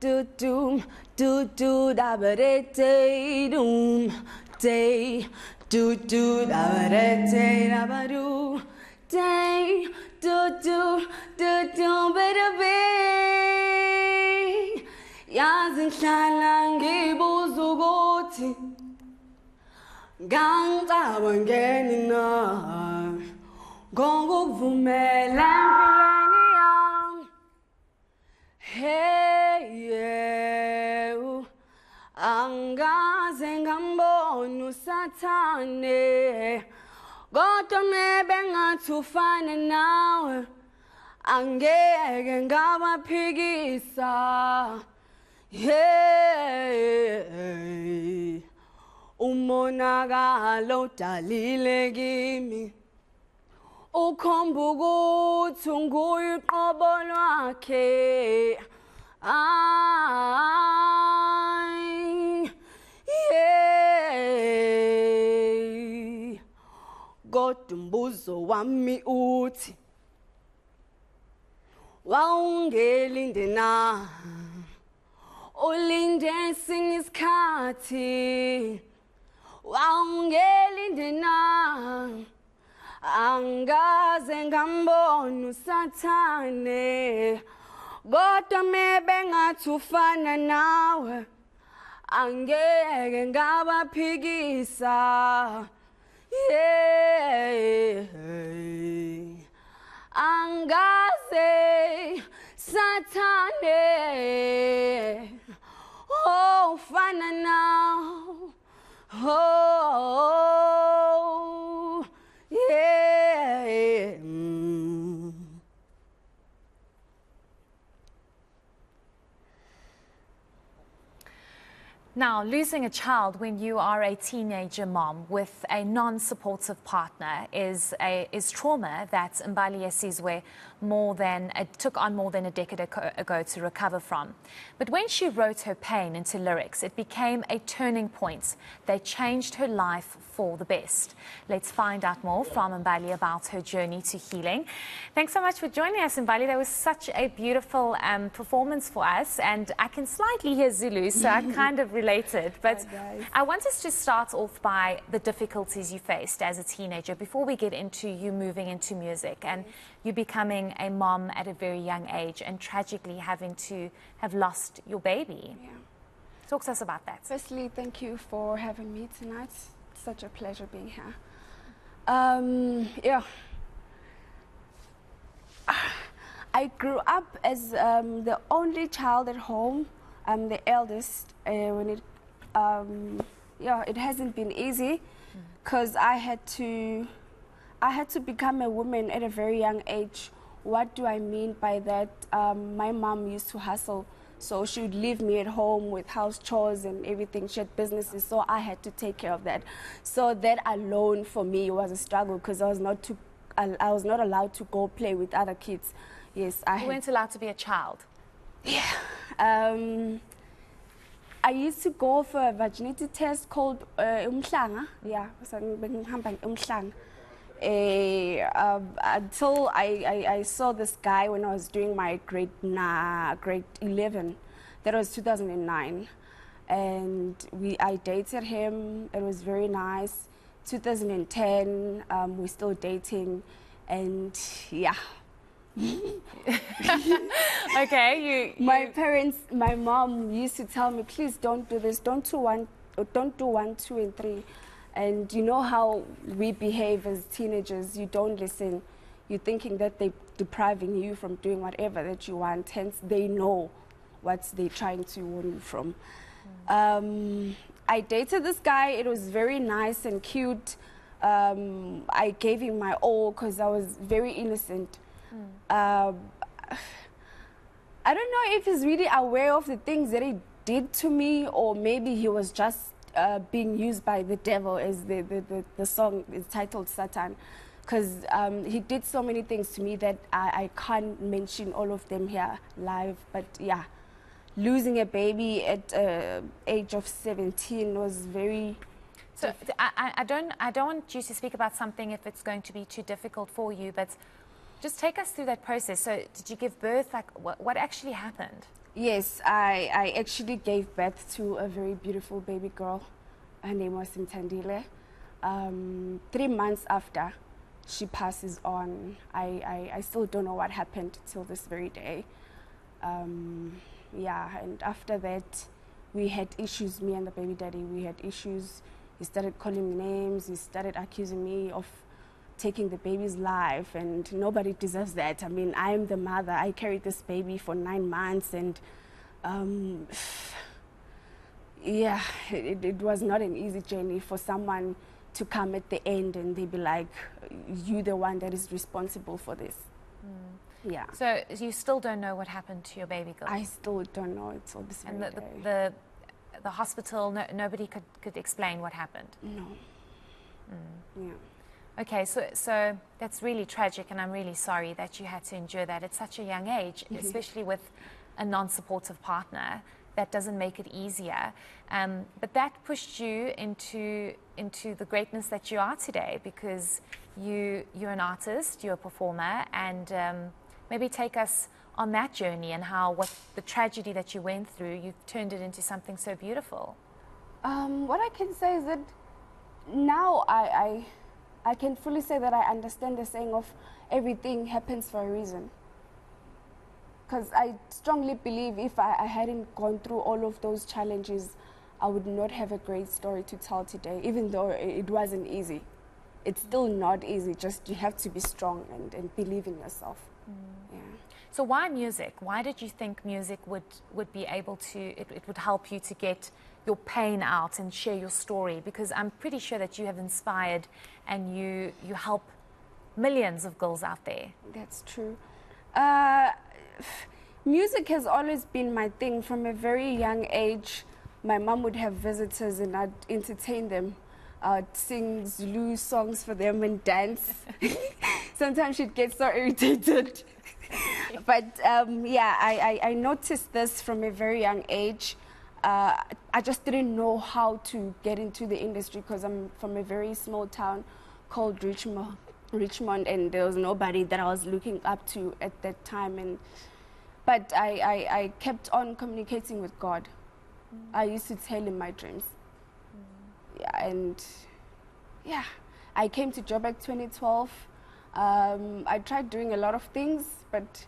Do doom, do da ba day doom, day do da ba day da ba do, day do ba da be. Yazinhlala ngibuza ukuthi ngangicabangeni na ngokuvumela empilweni yami. Hey yeah, angaze ngambona usathane, kodwa maybe ngathi ufana nawe angeke ngabaphikisa. Hey, umonakalo udalile kimi, ukhomba ukuthi nguye uqobo lwakhe. Ay, yeah. Kodwa umbuzo wami uthi, wawungelinde na? Ulinde esinye isikhathi, wawungelinde na? Angaze ngambona usathane, kodwa maybe ngathi ufana nawe angeke ngabaphikisa. Yeah, angaze sathane, oh ufana nawe, oh yeah. Now, losing a child when you are a teenager mom with a non-supportive partner is trauma that Mbali Yesizwe took on more than a decade ago to recover from. But when she wrote her pain into lyrics, it became a turning point. They changed her life for the best. Let's find out more from Mbali about her journey to healing. Thanks so much for joining us, Mbali. That was such a beautiful performance for us, and I can slightly hear Zulu, so I kind of related. But I want us to start off by the difficulties you faced as a teenager before we get into you moving into music and you becoming a mom at a very young age and tragically having to have lost your baby. Yeah. Talk to us about that. Firstly, thank you for having me tonight. It's such a pleasure being here. Yeah. I grew up as the only child at home. I'm the eldest. It hasn't been easy because I had to become a woman at a very young age. What do I mean by that? My mom used to hustle, so she would leave me at home with house chores and everything. She had businesses, so I had to take care of that. So that alone for me was a struggle because I was not allowed to go play with other kids. Yes, you weren't allowed to be a child. Yeah. I used to go for a virginity test called umhlanga. Yeah, until I saw this guy when I was doing my grade 11. That was 2009. And I dated him. It was very nice. 2010, we're still dating. And yeah. Okay, my mom used to tell me, please don't do this, don't do 1, 2, and 3. And you know how we behave as teenagers. You don't listen. You're thinking that they're depriving you from doing whatever that you want. Hence, they know what they're trying to warn you from. I dated this guy. It was very nice and cute. I gave him my all because I was very innocent. I don't know if he's really aware of the things that he did to me, or maybe he was just being used by the devil, as the song is titled Satan, because he did so many things to me that I can't mention all of them here live. But yeah, losing a baby at age of 17 was very... So I don't want you to speak about something if it's going to be too difficult for you, but just take us through that process. So did you give birth? Like, what actually happened? Yes, I actually gave birth to a very beautiful baby girl. Her name was Ntandile. 3 months after she passes on, I still don't know what happened till this very day. Yeah, and after that, we had issues, me and the baby daddy, we had issues. He started calling me names, he started accusing me of taking the baby's life, and nobody deserves that. I mean, I'm the mother, I carried this baby for 9 months, and yeah, it was not an easy journey for someone to come at the end and they be like, you the one that is responsible for this. Yeah. So you still don't know what happened to your baby girl? I still don't know. It's all this And very day. the hospital, nobody could explain what happened? No. Yeah. Okay, so that's really tragic, and I'm really sorry that you had to endure that at such a young age, especially with a non-supportive partner. That doesn't make it easier. But that pushed you into the greatness that you are today, because you're an artist, you're a performer, and maybe take us on that journey and how the tragedy that you went through, you've turned it into something so beautiful. What I can say is that now I can fully say that I understand the saying of everything happens for a reason. Because I strongly believe if I hadn't gone through all of those challenges, I would not have a great story to tell today, even though it wasn't easy. It's still not easy, just you have to be strong and believe in yourself. Yeah. So why music? Why did you think music would be able to, it would help you to get your pain out and share your story? Because I'm pretty sure that you have inspired and you help millions of girls out there. That's true. Music has always been my thing. From a very young age, my mom would have visitors and I'd entertain them. I'd sing Zulu songs for them and dance. Sometimes she'd get so irritated. But yeah, I noticed this from a very young age. I just didn't know how to get into the industry because I'm from a very small town called Richmond, and there was nobody that I was looking up to at that time. But I kept on communicating with God. I used to tell him my dreams. Yeah, and yeah, I came to Joburg 2012. I tried doing a lot of things, but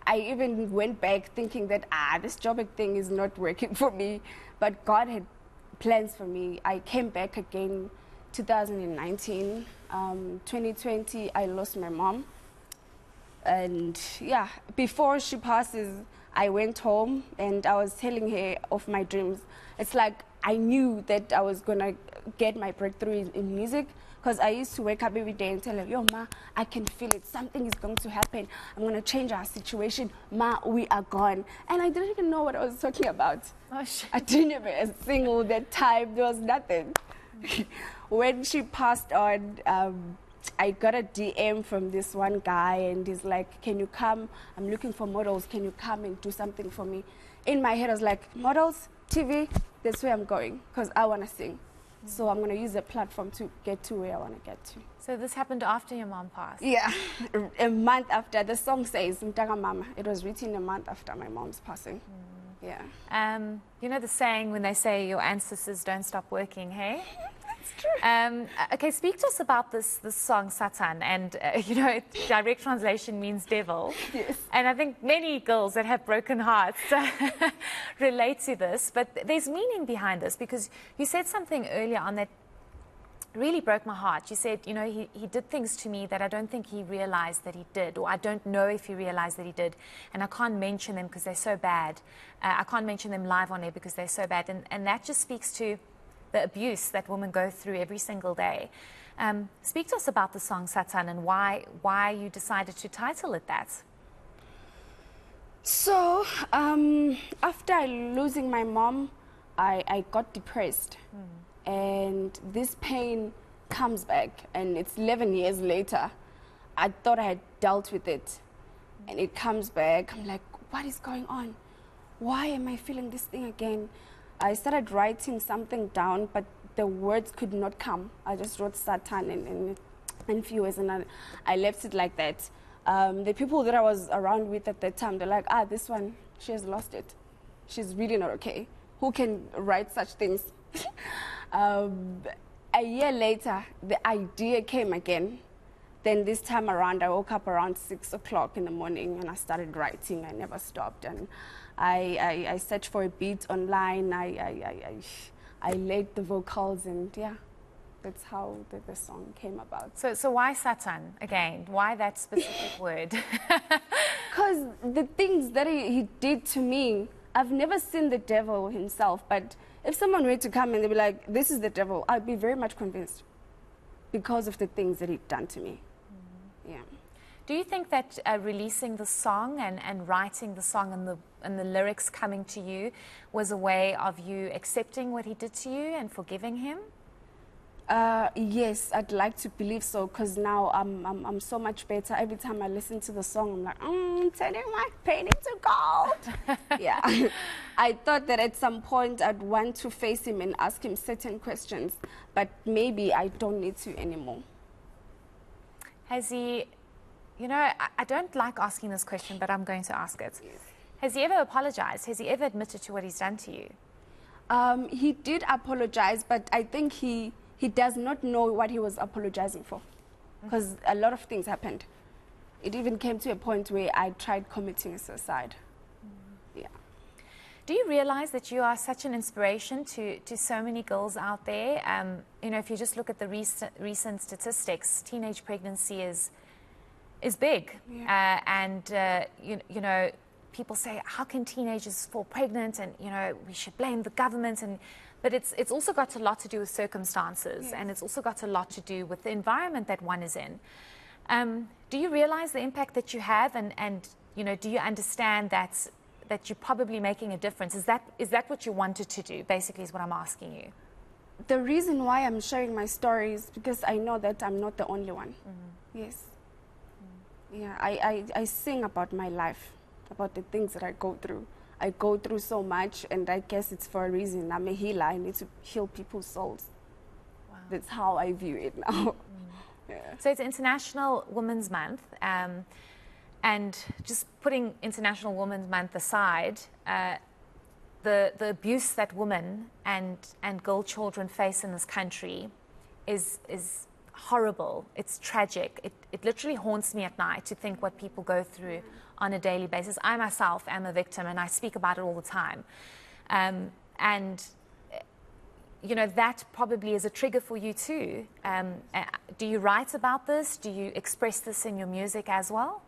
I even went back thinking that, this Joburg thing is not working for me. But God had plans for me. I came back again 2019. 2020, I lost my mom. And yeah, before she passes, I went home and I was telling her of my dreams. It's like I knew that I was going to get my breakthrough in music, because I used to wake up every day and tell her, yo, Ma, I can feel it. Something is going to happen. I'm going to change our situation. Ma, we are gone. And I didn't even know what I was talking about. Oh, shit. I didn't have a single that time. There was nothing. When she passed on, I got a DM from this one guy, and he's like, can you come? I'm looking for models. Can you come and do something for me? In my head, I was like, models, TV, that's where I'm going, because I want to sing. So I'm going to use the platform to get to where I want to get to. So this happened after your mom passed? Yeah, a month after. The song says, Mtaka Mama. It was written a month after my mom's passing. Yeah. You know the saying when they say your ancestors don't stop working, hey? That's true. Okay, speak to us about this song, Satan, and you know, direct translation means devil. Yes. And I think many girls that have broken hearts relate to this, but there's meaning behind this, because you said something earlier on that really broke my heart. You said, you know, he did things to me that I don't think he realized that he did, or I don't know if he realized that he did, and I can't mention them because they're so bad. I can't mention them live on air because they're so bad, and that just speaks to the abuse that women go through every single day. Speak to us about the song Satan and why you decided to title it that. So, after losing my mom, I got depressed. And this pain comes back, and it's 11 years later. I thought I had dealt with it, and it comes back. I'm like, what is going on? Why am I feeling this thing again? I started writing something down, but the words could not come. I just wrote Satan and few words, and I left it like that. The people that I was around with at that time, they're like, this one, She has lost it. She's really not okay. Who can write such things? A year later, the idea came again. Then this time around, I woke up around 6 o'clock in the morning and I started writing. I never stopped. And I searched for a beat online. I laid the vocals, and yeah, that's how the song came about. So why Satan again? Why that specific word? Because the things that he did to me, I've never seen the devil himself, but if someone were to come and they'd be like, this is the devil, I'd be very much convinced because of the things that he'd done to me. Yeah. Do you think that releasing the song and writing the song and the lyrics coming to you was a way of you accepting what he did to you and forgiving him? Yes, I'd like to believe so, because now I'm so much better. Every time I listen to the song, I'm like, turning my pain into gold. Yeah. I thought that at some point I'd want to face him and ask him certain questions, but maybe I don't need to anymore. Has he, you know, I don't like asking this question, but I'm going to ask it. Yes. Has he ever apologized? Has he ever admitted to what he's done to you? He did apologize, but I think he does not know what he was apologizing for, because a lot of things happened. It even came to a point where I tried committing suicide. Yeah. Do you realize that you are such an inspiration to so many girls out there? You know, if you just look at the recent statistics, teenage pregnancy is big. Yeah. You know, people say, how can teenagers fall pregnant? And, you know, we should blame the government. But it's also got a lot to do with circumstances, yes. And it's also got a lot to do with the environment that one is in. Do you realize the impact that you have, and you know, do you understand that you're probably making a difference? Is that what you wanted to do, basically, is what I'm asking you? The reason why I'm sharing my story is because I know that I'm not the only one. Mm-hmm. Yes. Mm-hmm. Yeah, I sing about my life, about the things that I go through. I go through so much, and I guess it's for a reason. I'm a healer. I need to heal people's souls. Wow. That's how I view it now. Mm. Yeah. So it's International Women's Month, and just putting International Women's Month aside, the abuse that women and girl children face in this country is horrible. It's tragic. It literally haunts me at night to think what people go through on a daily basis. I myself am a victim, and I speak about it all the time. And you know, that probably is a trigger for you too. Do you write about this? Do you express this in your music as well?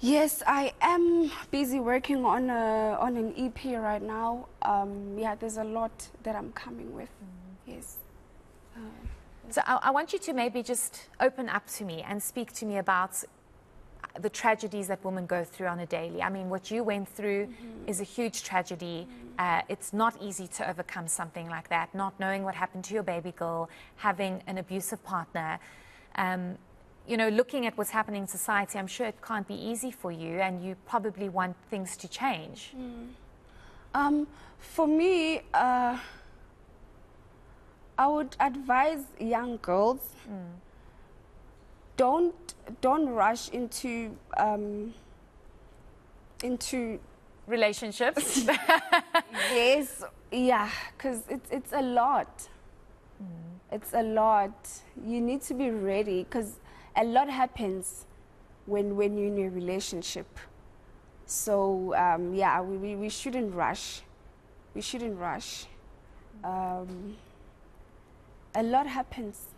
Yes, I am busy working on an EP right now. Yeah, there's a lot that I'm coming with. Yes. So I want you to maybe just open up to me and speak to me about the tragedies that women go through on a daily. I mean, what you went through is a huge tragedy. It's not easy to overcome something like that, not knowing what happened to your baby girl, having an abusive partner. You know, looking at what's happening in society, I'm sure it can't be easy for you, and you probably want things to change. For me, I would advise young girls, don't rush into relationships. Yes, yeah, because it's a lot. It's a lot. You need to be ready, because a lot happens when you're in a relationship. So yeah, we shouldn't rush. We shouldn't rush. A lot happens.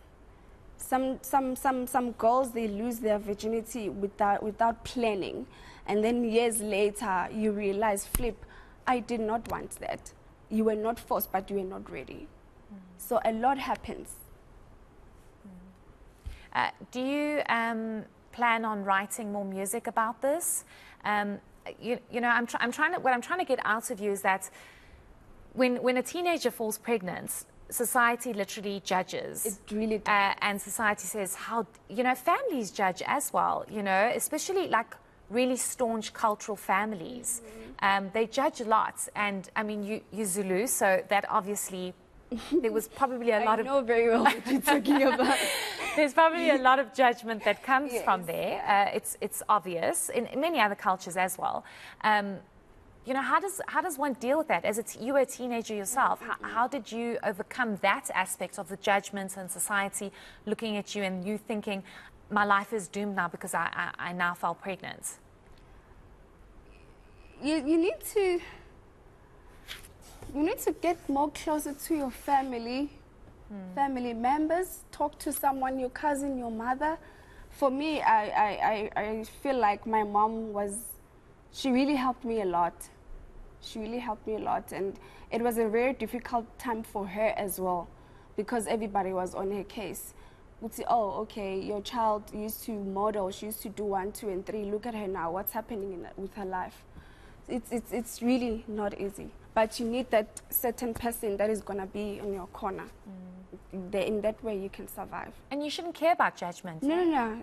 Some girls, they lose their virginity without planning, and then years later you realize, flip, I did not want that. You were not forced, but you were not ready. So a lot happens. Do you plan on writing more music about this? You know, what I'm trying to get out of you is that when a teenager falls pregnant, society literally judges. It really does. And society says, how, you know, families judge as well, you know, especially like really staunch cultural families. They judge a lot. And I mean, you're Zulu, so that obviously, there was probably a lot of... I know very well what you're talking about. There's probably a lot of judgment that comes from there. It's obvious, in many other cultures as well. You know, how does one deal with that? As you were a teenager yourself, how did you overcome that aspect of the judgments and society looking at you and you thinking, my life is doomed now because I now fell pregnant? You need to get more closer to your family, family members. Talk to someone, your cousin, your mother. For me, I feel like my mom she really helped me a lot. She really helped me a lot, and it was a very difficult time for her as well, because everybody was on her case. Would say, oh, okay, your child used to model, she used to do 1, 2, and 3. Look at her now. What's happening with her life? It's really not easy. But you need that certain person that is gonna be in your corner. In that way, you can survive. And you shouldn't care about judgment. No.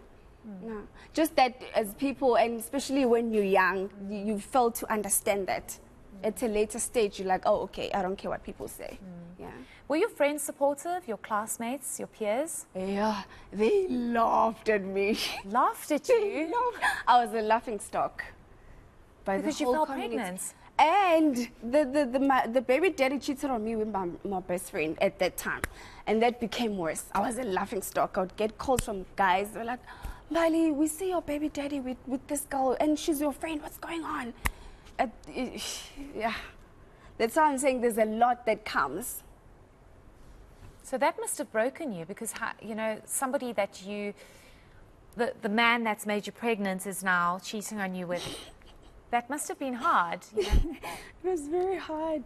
Just that as people, and especially when you're young, you fail to understand that. At a later stage, you're like, oh, okay, I don't care what people say. Yeah. Were your friends supportive, your classmates, your peers? Yeah, they laughed at me. Laughed at you? I was a laughing stock. Because you fell pregnant. And the baby daddy cheated on me with my best friend at that time. And that became worse. I was a laughing stock. I would get calls from guys. They were like, Mbali, we see your baby daddy with this girl and she's your friend. What's going on? Yeah. That's why I'm saying there's a lot that comes. So that must have broken you because, you know, somebody that the man that's made you pregnant is now cheating on you with. That must have been hard. You know? It was very hard.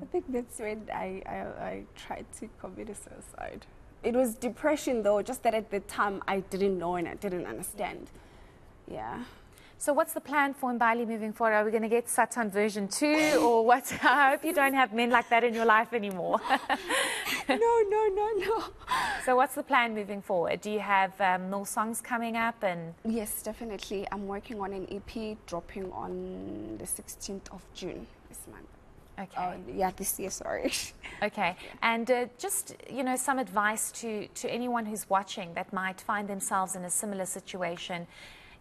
I think that's when I tried to commit a suicide. It was depression though, just that at the time I didn't know and I didn't understand. Yeah. So what's the plan for Mbali moving forward? Are we going to get Satan version 2 or what? I hope you don't have men like that in your life anymore. No. So what's the plan moving forward? Do you have more songs coming up? And yes, definitely. I'm working on an EP dropping on the 16th of June this month. Okay. Yeah, this year, sorry. Okay. And just, you know, some advice to anyone who's watching that might find themselves in a similar situation.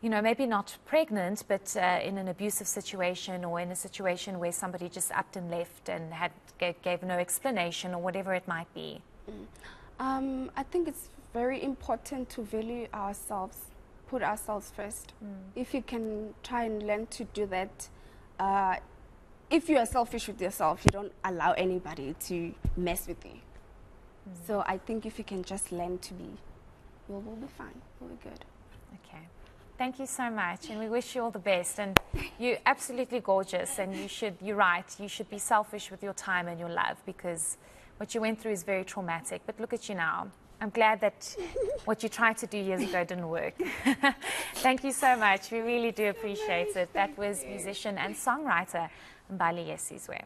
You know, maybe not pregnant, but in an abusive situation or in a situation where somebody just upped and left and gave no explanation or whatever it might be. I think it's very important to value ourselves, put ourselves first. If you can try and learn to do that, if you are selfish with yourself, you don't allow anybody to mess with you. So I think if you can just learn to be, we'll be fine, we'll be good. Okay. Thank you so much, and we wish you all the best. And you're absolutely gorgeous, and you're right, you should be selfish with your time and your love, because what you went through is very traumatic. But look at you now. I'm glad that what you tried to do years ago didn't work. Thank you so much. We really do appreciate it. That was musician and songwriter Mbali Yesizwe.